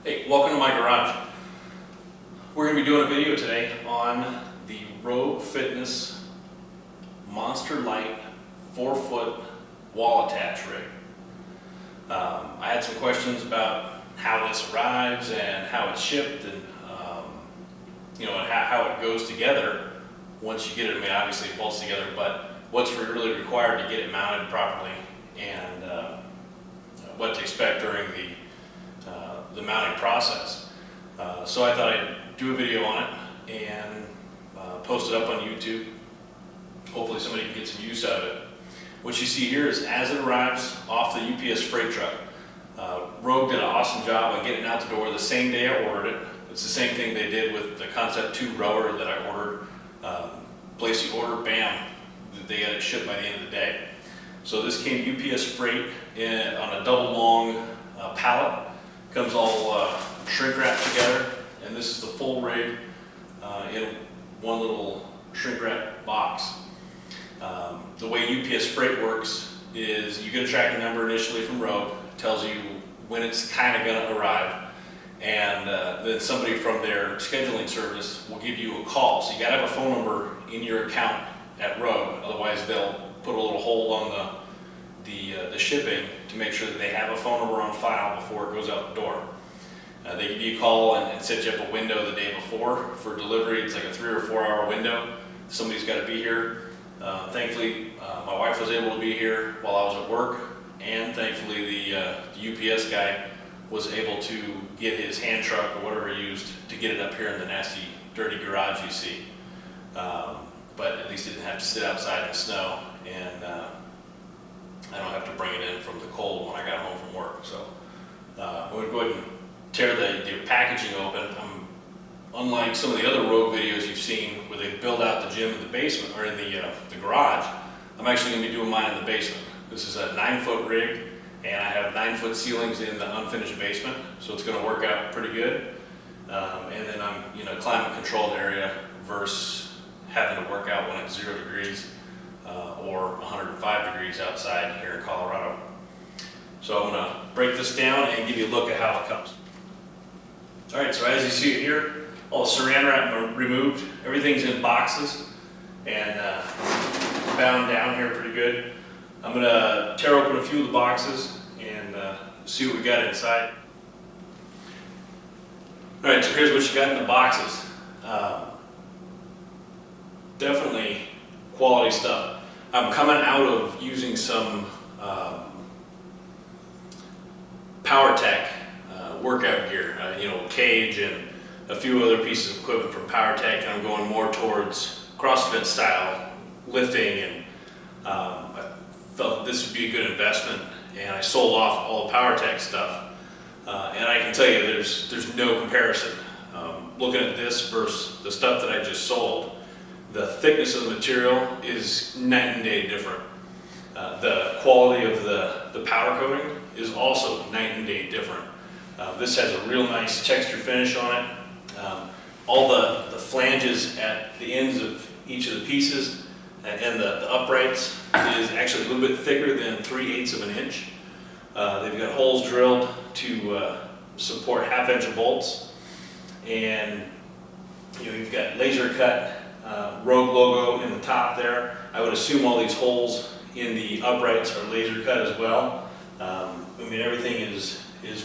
Hey, welcome to my garage. We're going to be doing a video today on the Rogue Fitness Monster Lite 4-foot wall attach rig. I had some questions about how this arrives and how it's shipped and how it goes together once you get it. I mean, obviously it bolts together, but what's really required to get it mounted properly and what to expect during the mounting process. So I thought I'd do a video on it and post it up on YouTube. Hopefully somebody can get some use out of it. What you see here is as it arrives off the UPS freight truck. Rogue did an awesome job on getting it out the door the same day I ordered it. It's the same thing they did with the Concept 2 rower that I ordered. Place the order, bam, they got it shipped by the end of the day. So this came UPS freight on a double long pallet. Comes all shrink wrapped together, and this is the full rig in one little shrink wrap box. The way UPS freight works is you get a tracking number initially from Rogue, tells you when it's kind of going to arrive, and then somebody from their scheduling service will give you a call. So you got to have a phone number in your account at Rogue, otherwise they'll put a little hold on the shipping to make sure that they have a phone number on file before it goes out the door. They give you a call and set you up a window the day before for delivery. It's like a 3 or 4 hour window. Somebody's got to be here. Thankfully, my wife was able to be here while I was at work, and thankfully the UPS guy was able to get his hand truck or whatever he used to get it up here in the nasty, dirty garage you see. But at least it didn't have to sit outside in the snow, and I don't have to bring it in from the cold when I got home from work. So I'm going to go ahead and tear the packaging open. Unlike some of the other Rogue videos you've seen where they build out the gym in the basement or in the garage, I'm actually going to be doing mine in the basement. This is a 9-foot rig, and I have 9-foot ceilings in the unfinished basement, so it's going to work out pretty good. And then I'm climate controlled area versus having to work out when it's 0 degrees or 105 degrees outside here in Colorado. So I'm going to break this down and give you a look at how it comes. Alright, so as you see it here, all the saran wrap removed, everything's in boxes and bound down here pretty good. I'm going to tear open a few of the boxes and see what we got inside. Alright, so here's what you got in the boxes. Definitely quality stuff. I'm coming out of using some PowerTech workout gear, cage and a few other pieces of equipment from PowerTech, and I'm going more towards CrossFit style lifting, and I felt this would be a good investment, and I sold off all the PowerTech stuff, and I can tell you there's no comparison. Looking at this versus the stuff that I just sold, the thickness of the material is night and day different. The quality of the powder coating is also night and day different. This has a real nice texture finish on it. All the flanges at the ends of each of the pieces and the uprights is actually a little bit thicker than 3/8 of an inch. They've got holes drilled to support 1/2 inch bolts, and you've got laser cut Rogue logo in the top there. I would assume all these holes in the uprights are laser cut as well. I mean, everything is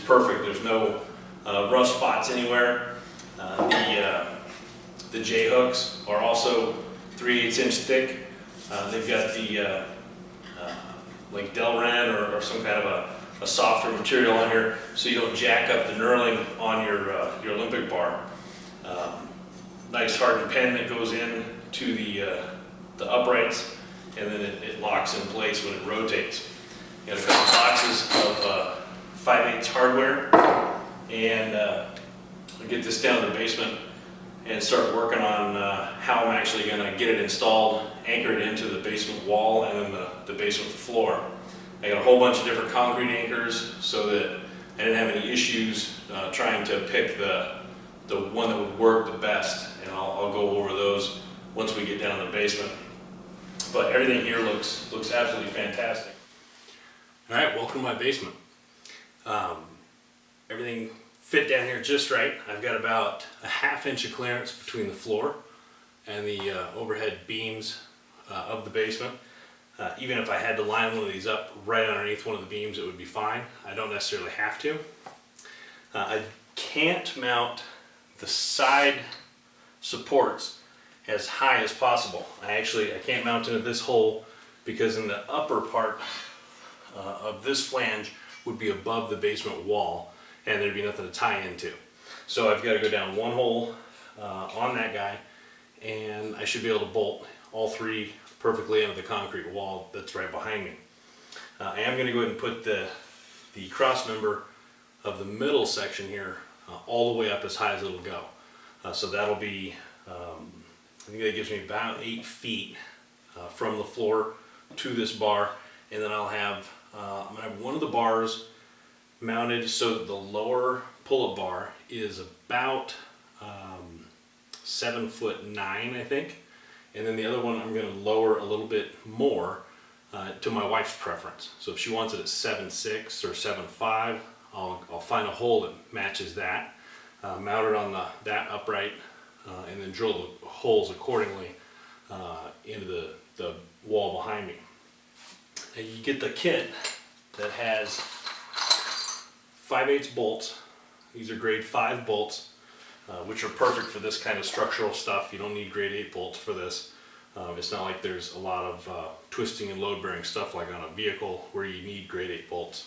perfect. There's no rough spots anywhere. The J hooks are also 3/8 inch thick. They've got the like Delrin or some kind of a softer material on here, so you don't jack up the knurling on your Olympic bar. Nice hardened pin that goes in to the uprights, and then it locks in place when it rotates. You got a couple boxes of 5/8 hardware, and I'll get this down to the basement and start working on how I'm actually going to get it installed, anchored into the basement wall and then the basement floor. I got a whole bunch of different concrete anchors so that I didn't have any issues trying to pick the one that would work the best, and I'll go over those once we get down in the basement. But everything here looks absolutely fantastic. All right, welcome to my basement. Everything fit down here just right. I've got about a 1/2 inch of clearance between the floor and the overhead beams of the basement. Even if I had to line one of these up right underneath one of the beams, it would be fine. I don't necessarily have to. I can't mount the side supports as high as possible. I can't mount into this hole because in the upper part of this flange would be above the basement wall and there'd be nothing to tie into. So I've got to go down one hole on that guy, and I should be able to bolt all 3 perfectly into the concrete wall that's right behind me. I am going to go ahead and put the cross member of the middle section here all the way up as high as it'll go. So that'll be, I think that gives me about 8 feet from the floor to this bar, and then I'll have, I'm going to have one of the bars mounted so that the lower pull-up bar is about 7'9", I think, and then the other one I'm going to lower a little bit more to my wife's preference. So if she wants it at 7'6" or 7'5", I'll find a hole that matches that, mount it on that upright, and then drill the holes accordingly into the wall behind me. Now you get the kit that has 5/8 bolts. These are grade 5 bolts, which are perfect for this kind of structural stuff. You don't need grade 8 bolts for this. It's not like there's a lot of twisting and load bearing stuff like on a vehicle where you need grade 8 bolts.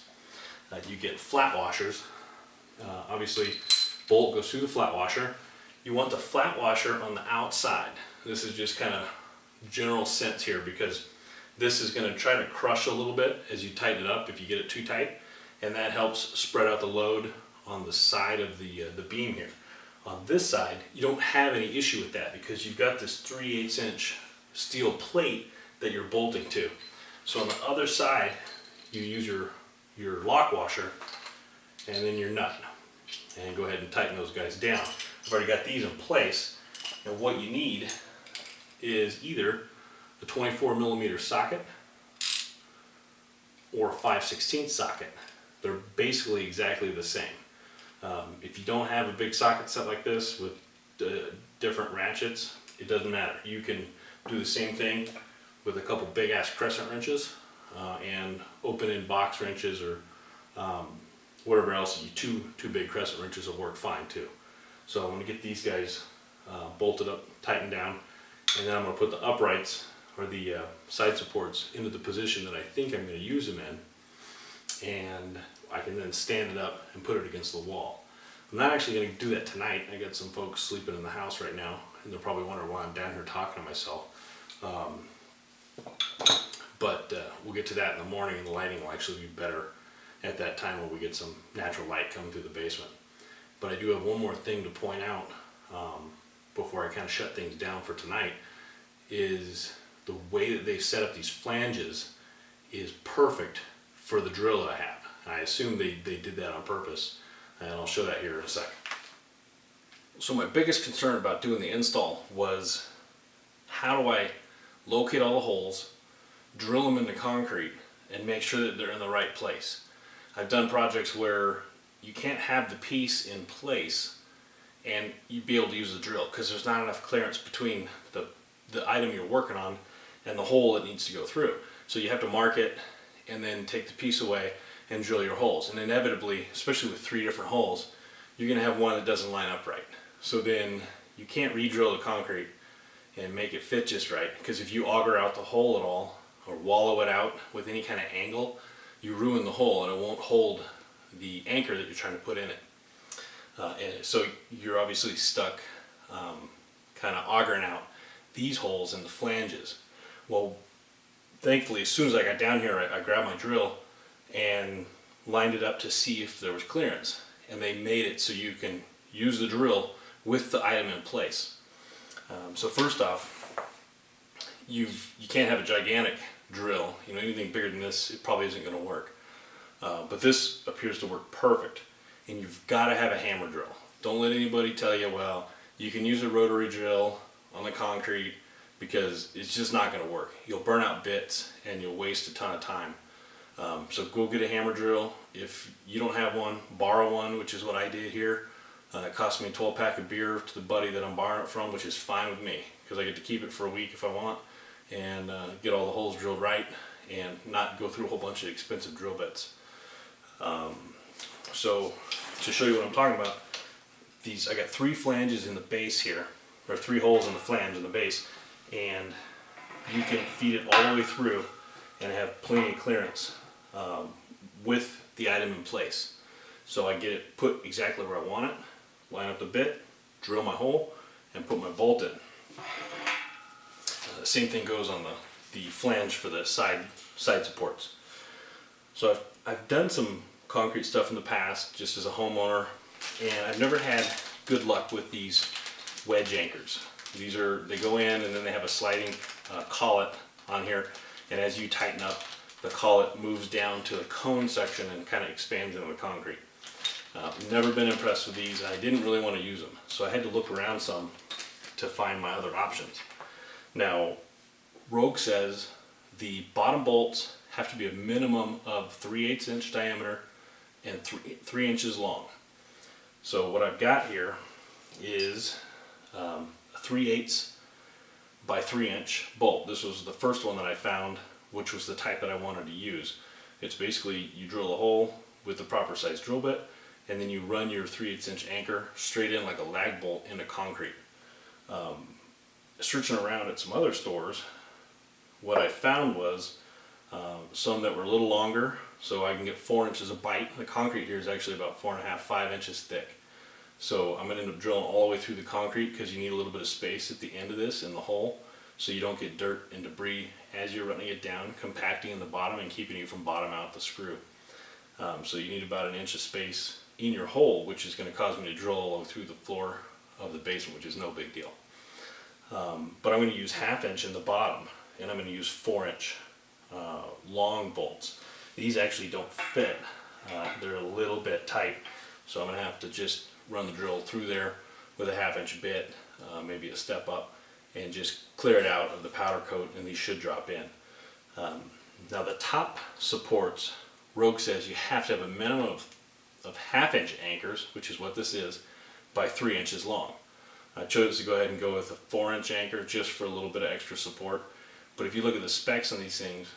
You get flat washers. Obviously, bolt goes through the flat washer. You want the flat washer on the outside. This is just kind of general sense here because this is going to try to crush a little bit as you tighten it up if you get it too tight, and that helps spread out the load on the side of the beam here. On this side, you don't have any issue with that because you've got this 3/8 inch steel plate that you're bolting to. So on the other side, you use your lock washer and then your nut, and go ahead and tighten those guys down. I've already got these in place, and what you need is either a 24mm socket or a 5/16 socket. They're basically exactly the same. If you don't have a big socket set like this with different ratchets, it doesn't matter. You can do the same thing with a couple big ass crescent wrenches and open in box wrenches or whatever else. Two big crescent wrenches will work fine too. So I'm going to get these guys bolted up, tightened down, and then I'm going to put the uprights or the side supports into the position that I think I'm going to use them in, and I can then stand it up and put it against the wall. I'm not actually going to do that tonight. I got some folks sleeping in the house right now, and they're probably wondering why I'm down here talking to myself. But we'll get to that in the morning, and the lighting will actually be better at that time when we get some natural light coming through the basement. But I do have one more thing to point out before I kind of shut things down for tonight, is the way that they set up these flanges is perfect for the drill that I have. And I assume they did that on purpose, and I'll show that here in a sec. So my biggest concern about doing the install was, how do I locate all the holes, drill them into concrete, and make sure that they're in the right place? I've done projects where you can't have the piece in place and you'd be able to use the drill because there's not enough clearance between the item you're working on and the hole it needs to go through. So you have to mark it and then take the piece away and drill your holes. And inevitably, especially with 3 different holes, you're going to have one that doesn't line up right. So then you can't re-drill the concrete and make it fit just right, because if you auger out the hole at all or wallow it out with any kind of angle, you ruin the hole and it won't hold the anchor that you're trying to put in it. And so you're obviously stuck kind of augering out these holes in the flanges. Well, thankfully, as soon as I got down here, I grabbed my drill and lined it up to see if there was clearance. And they made it so you can use the drill with the item in place. So first off, you can't have a gigantic drill. You know, anything bigger than this, it probably isn't going to work. But this appears to work perfect. And you've got to have a hammer drill. Don't let anybody tell you, well, you can use a rotary drill on the concrete, because it's just not going to work. You'll burn out bits and you'll waste a ton of time. So go get a hammer drill. If you don't have one, borrow one, which is what I did here. It cost me a 12-pack of beer to the buddy that I'm borrowing it from, which is fine with me because I get to keep it for a week if I want, and get all the holes drilled right and not go through a whole bunch of expensive drill bits. So to show you what I'm talking about, I got 3 flanges in the base here, or 3 holes in the flange in the base, and you can feed it all the way through and have plenty of clearance with the item in place. So I get it put exactly where I want it, line up the bit, drill my hole, and put my bolt in. Same thing goes on the flange for the side supports. So I've done some concrete stuff in the past just as a homeowner, and I've never had good luck with these wedge anchors. They go in and then they have a sliding collet on here, and as you tighten up, the collet moves down to the cone section and kind of expands into the concrete. Never been impressed with these. I didn't really want to use them, so I had to look around some to find my other options. Now, Rogue says the bottom bolts have to be a minimum of 3/8 inch diameter and 3 inches long. So what I've got here is a 3/8 by 3 inch bolt. This was the first one that I found, which was the type that I wanted to use. It's basically you drill a hole with the proper size drill bit, and then you run your 3/8 inch anchor straight in like a lag bolt into concrete. Searching around at some other stores, what I found was some that were a little longer, so I can get 4 inches of bite. The concrete here is actually about 4.5, 5 inches thick. So I'm going to end up drilling all the way through the concrete because you need a little bit of space at the end of this in the hole, so you don't get dirt and debris as you're running it down, compacting in the bottom and keeping you from bottom out the screw. So you need about 1 inch of space in your hole, which is going to cause me to drill all the way through the floor of the basement, which is no big deal. But I'm going to use 1/2 inch in the bottom, and I'm going to use 4 inch long bolts. These actually don't fit. They're a little bit tight, so I'm going to have to just run the drill through there with a 1/2 inch bit, maybe a step up, and just clear it out of the powder coat, and these should drop in. Now the top supports, Rogue says you have to have a minimum of 1/2 inch anchors, which is what this is, by 3 inches long. I chose to go ahead and go with a 4 inch anchor just for a little bit of extra support. But if you look at the specs on these things,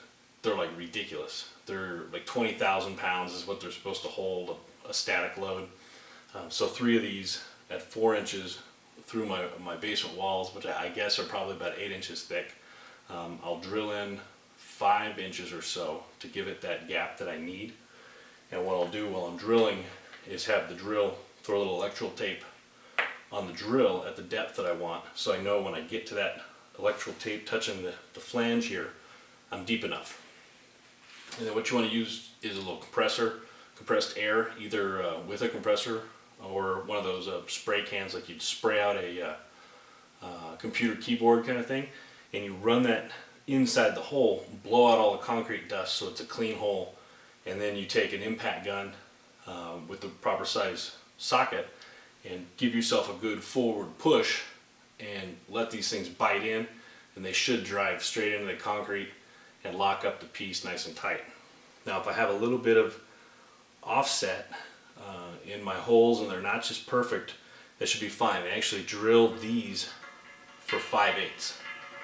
they're like ridiculous. They're like 20,000 pounds is what they're supposed to hold a static load. So 3 of these at 4 inches through my basement walls, which I guess are probably about 8 inches thick. I'll drill in 5 inches or so to give it that gap that I need. And what I'll do while I'm drilling is have the drill throw a little electrical tape on the drill at the depth that I want, so I know when I get to that electrical tape touching the flange here, I'm deep enough. And then what you want to use is a little compressed air, either with a compressor or one of those spray cans like you'd spray out a computer keyboard kind of thing, and you run that inside the hole, blow out all the concrete dust so it's a clean hole, and then you take an impact gun with the proper size socket and give yourself a good forward push and let these things bite in, and they should drive straight into the concrete and lock up the piece nice and tight. Now if I have a little bit of offset in my holes and they're not just perfect, that should be fine. I actually drilled these for 5/8,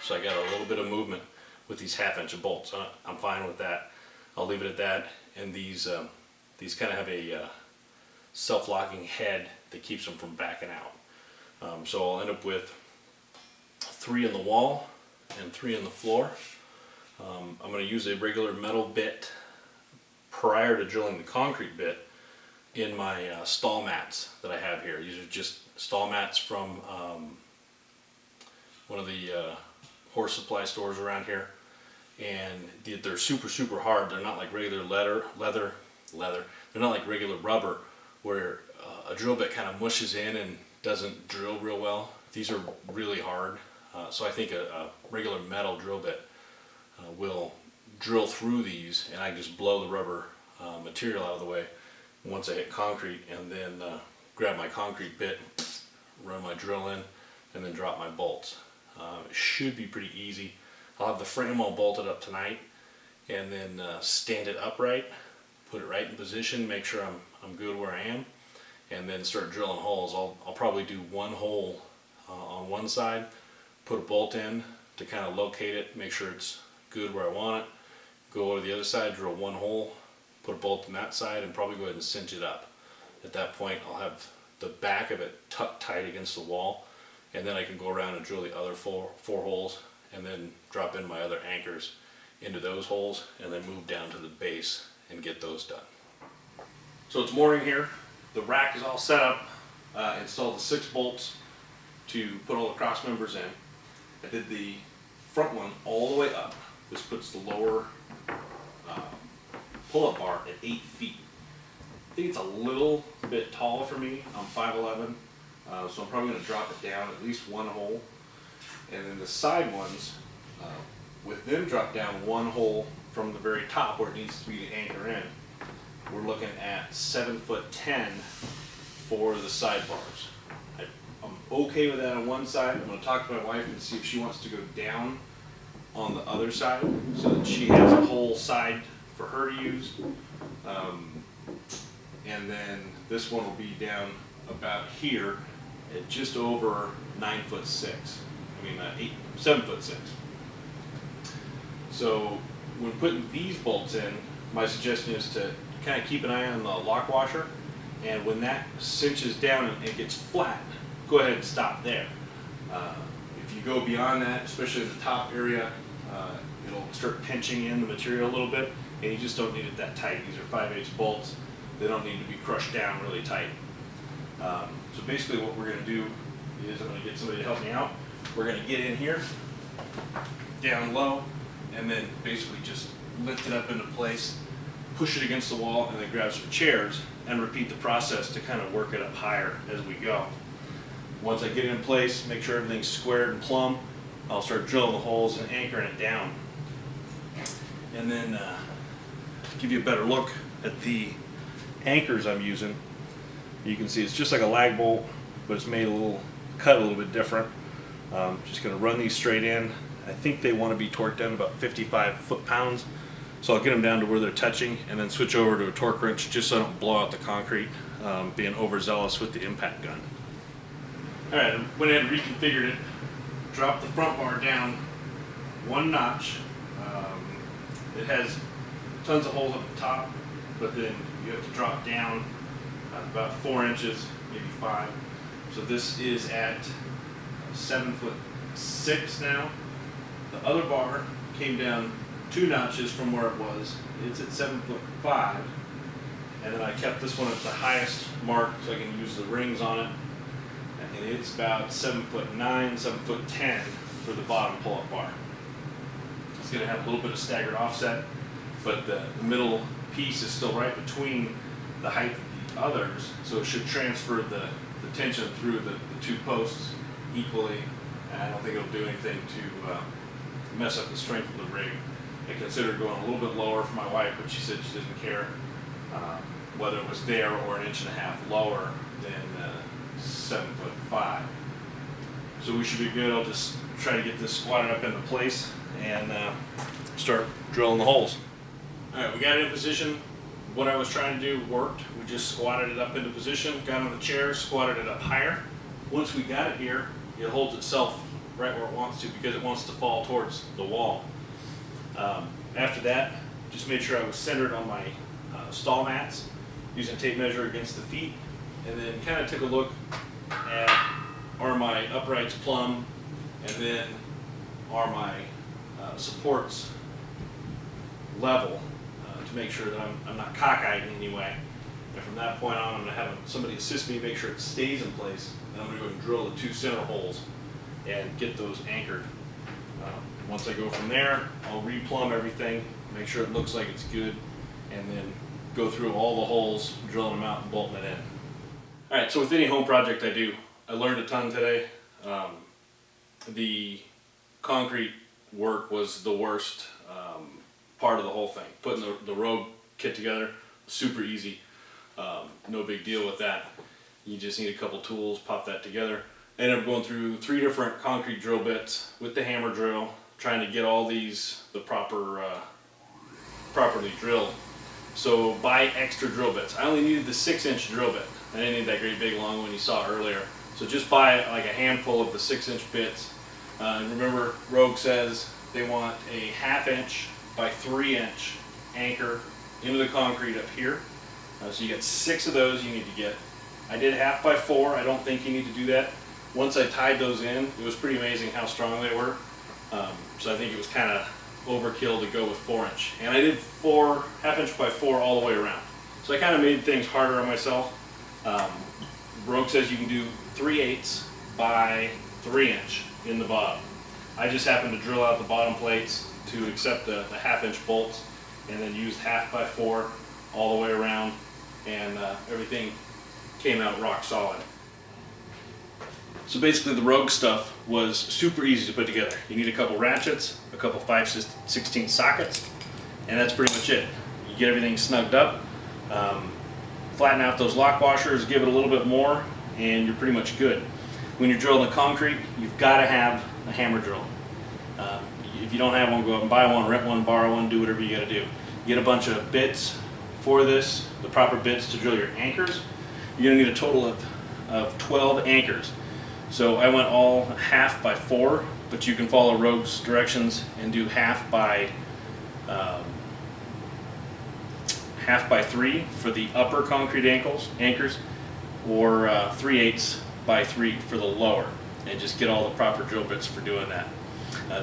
so I got a little bit of movement with these 1/2 inch bolts. I'm fine with that. I'll leave it at that. And these kind of have a self-locking head that keeps them from backing out. So I'll end up with 3 in the wall and 3 in the floor. I'm going to use a regular metal bit prior to drilling the concrete bit in my stall mats that I have here. These are just stall mats from one of the horse supply stores around here, and they're super hard. They're not like regular leather. They're not like regular rubber where a drill bit kind of mushes in and doesn't drill real well. These are really hard, so I think a regular metal drill bit will drill through these, and I just blow the rubber material out of the way once I hit concrete, and then grab my concrete bit, run my drill in, and then drop my bolts. It should be pretty easy. I'll have the frame all bolted up tonight, and then stand it upright, put it right in position, make sure I'm good where I am, and then start drilling holes. I'll probably do one hole on one side, put a bolt in to kind of locate it, make sure it's good where I want it, go over to the other side, drill one hole, put a bolt in that side, and probably go ahead and cinch it up. At that point I'll have the back of it tucked tight against the wall, and then I can go around and drill the other four holes, and then drop in my other anchors into those holes, and then move down to the base and get those done. So it's morning here, the rack is all set up, installed the 6 bolts to put all the cross members in. I did the front one all the way up. This puts the lower pull-up bar at 8 feet. I think it's a little bit tall for me. I'm 5'11", so I'm probably going to drop it down at least one hole. And then the side ones, with them drop down one hole from the very top where it needs to be the anchor in, we're looking at 7'10" for the sidebars. I'm okay with that on one side. I'm going to talk to my wife and see if she wants to go down on the other side so that she has a whole side for her to use. And then this one will be down about here at just over 9'6". I mean 7'6". So when putting these bolts in, my suggestion is to kind of keep an eye on the lock washer, and when that cinches down and it gets flat, go ahead and stop there. If you go beyond that, especially in the top area, it'll start pinching in the material a little bit, and you just don't need it that tight. These are 5/8 bolts. They don't need to be crushed down really tight. So basically what we're going to do is I'm going to get somebody to help me out. We're going to get in here, down low, and then basically just lift it up into place, push it against the wall, and then grab some chairs and repeat the process to kind of work it up higher as we go. Once I get it in place, make sure everything's squared and plumb, I'll start drilling the holes and anchoring it down. And then give you a better look at the anchors I'm using. You can see it's just like a lag bolt, but it's made cut a little bit different. Just going to run these straight in. I think they want to be torqued down to about 55 foot-pounds, so I'll get them down to where they're touching and then switch over to a torque wrench just so I don't blow out the concrete, being overzealous with the impact gun. Alright, I went ahead and reconfigured it, dropped the front bar down one notch. It has tons of holes at the top, but then you have to drop down about 4 inches, maybe 5. So this is at 7'6" now. The other bar came down 2 notches from where it was. It's at 7'5", and then I kept this one at the highest mark so I can use the rings on it. And it's about 7'9", 7'10" for the bottom pull-up bar. It's going to have a little bit of staggered offset, but the middle piece is still right between the height of the others, so it should transfer the tension through the 2 posts equally, and I don't think it'll do anything to mess up the strength of the rig. I considered going a little bit lower for my wife, but she said she didn't care whether it was there or 1.5 inches lower than 7'5". So we should be good. I'll just try to get this squatted up into place and start drilling the holes. Alright, we got it in position. What I was trying to do worked. We just squatted it up into position, got on the chair, squatted it up higher. Once we got it here, it holds itself right where it wants to because it wants to fall towards the wall. After that, just made sure I was centered on my stall mats, using a tape measure against the feet, and then kind of took a look at are my uprights plumb, and then are my supports level, to make sure that I'm not cockeyed in any way. And from that point on, I'm going to have somebody assist me make sure it stays in place, and I'm going to go and drill the 2 center holes and get those anchored. Once I go from there, I'll replumb everything, make sure it looks like it's good, and then go through all the holes, drilling them out and bolting it in. Alright, so with any home project I do, I learned a ton today. The concrete work was the worst part of the whole thing. Putting the road kit together, super easy. No big deal with that. You just need a couple tools, pop that together. I ended up going through 3 different concrete drill bits with the hammer drill, trying to get all these the proper properly drilled. So buy extra drill bits. I only needed the 6-inch drill bit. I didn't need that great big long one you saw earlier. So just buy like a handful of the 6-inch bits. And remember, Rogue says they want a 1/2 inch by 3-inch anchor into the concrete up here. So you get 6 of those you need to get. I did 1/2 by 4. I don't think you need to do that. Once I tied those in, it was pretty amazing how strong they were. So I think it was kind of overkill to go with 4-inch. And I did 4 1/2 inch by 4 all the way around. So I kind of made things harder on myself. Rogue says you can do 3/8 by 3-inch in the bottom. I just happened to drill out the bottom plates to accept the 1/2 inch bolts, and then used 1/2 by 4 all the way around, and everything came out rock solid. So basically the Rogue stuff was super easy to put together. You need a couple ratchets, a couple 5/16 sockets, and that's pretty much it. You get everything snugged up, flatten out those lock washers, give it a little bit more, and you're pretty much good. When you're drilling the concrete, you've got to have a hammer drill. If you don't have one, go out and buy one, rent one, borrow one, do whatever you got to do. Get a bunch of bits for this, the proper bits to drill your anchors. You're going to need a total of 12 anchors. So I went all 1/2 by 4, but you can follow Rogue's directions and do 1/2 by 1/2 by 3 for the upper concrete anchors, or 3/8 by 3 for the lower, and just get all the proper drill bits for doing that.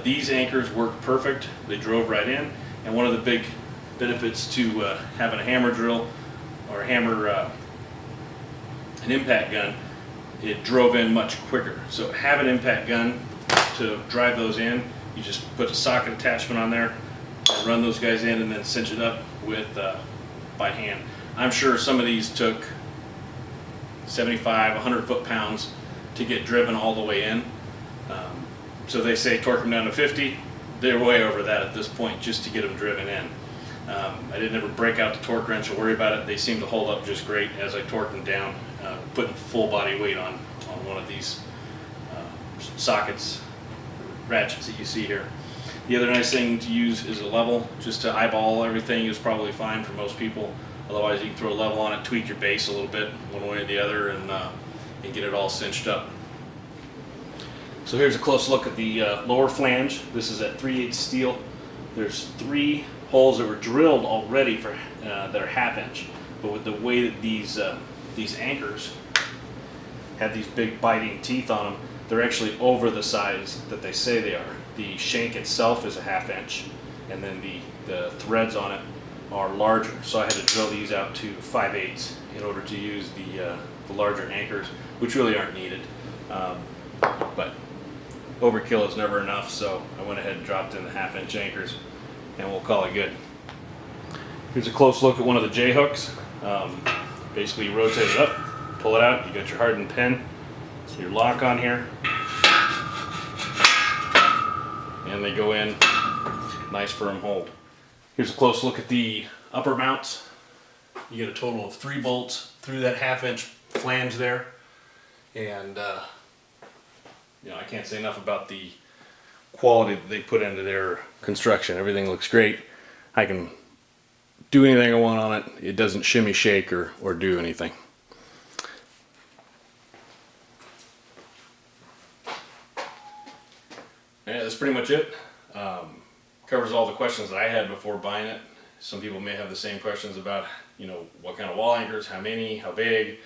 These anchors worked perfect. They drove right in, and one of the big benefits to having a hammer drill or an impact gun, it drove in much quicker. So have an impact gun to drive those in. You just put a socket attachment on there and run those guys in, and then cinch it up with by hand. I'm sure some of these took 75, 100 foot-pounds to get driven all the way in. So they say torque them down to 50. They're way over that at this point just to get them driven in. I didn't ever break out the torque wrench or worry about it. They seem to hold up just great as I torque them down, putting full body weight on one of these sockets, ratchets that you see here. The other nice thing to use is a level. Just to eyeball everything is probably fine for most people. Otherwise you can throw a level on it, tweak your base a little bit one way or the other, and get it all cinched up. So here's a close look at the lower flange. This is at 3/8 steel. There's 3 holes that were drilled already for that are 1/2 inch. But with the way that these anchors have these big biting teeth on them, they're actually over the size that they say they are. The shank itself is a 1/2 inch, and then the threads on it are larger. So I had to drill these out to 5/8 in order to use the larger anchors, which really aren't needed. But overkill is never enough, so I went ahead and dropped in the 1/2 inch anchors, and we'll call it good. Here's a close look at one of the J-hooks. Basically, you rotate it up, pull it out, you got your hardened pin, your lock on here, and they go in, nice firm hold. Here's a close look at the upper mounts. You get a total of 3 bolts through that 1/2 inch flange there, and I can't say enough about the quality that they put into their construction. Everything looks great. I can do anything I want on it. It doesn't shimmy, shake, or do anything. Yeah, that's pretty much it. Covers all the questions that I had before buying it. Some people may have the same questions about, what kind of wall anchors, how many, how big,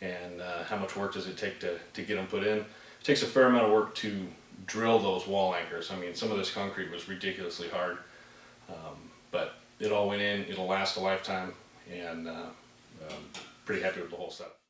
and how much work does it take to get them put in. It takes a fair amount of work to drill those wall anchors. I mean, some of this concrete was ridiculously hard, but it all went in. It'll last a lifetime, and pretty happy with the whole setup.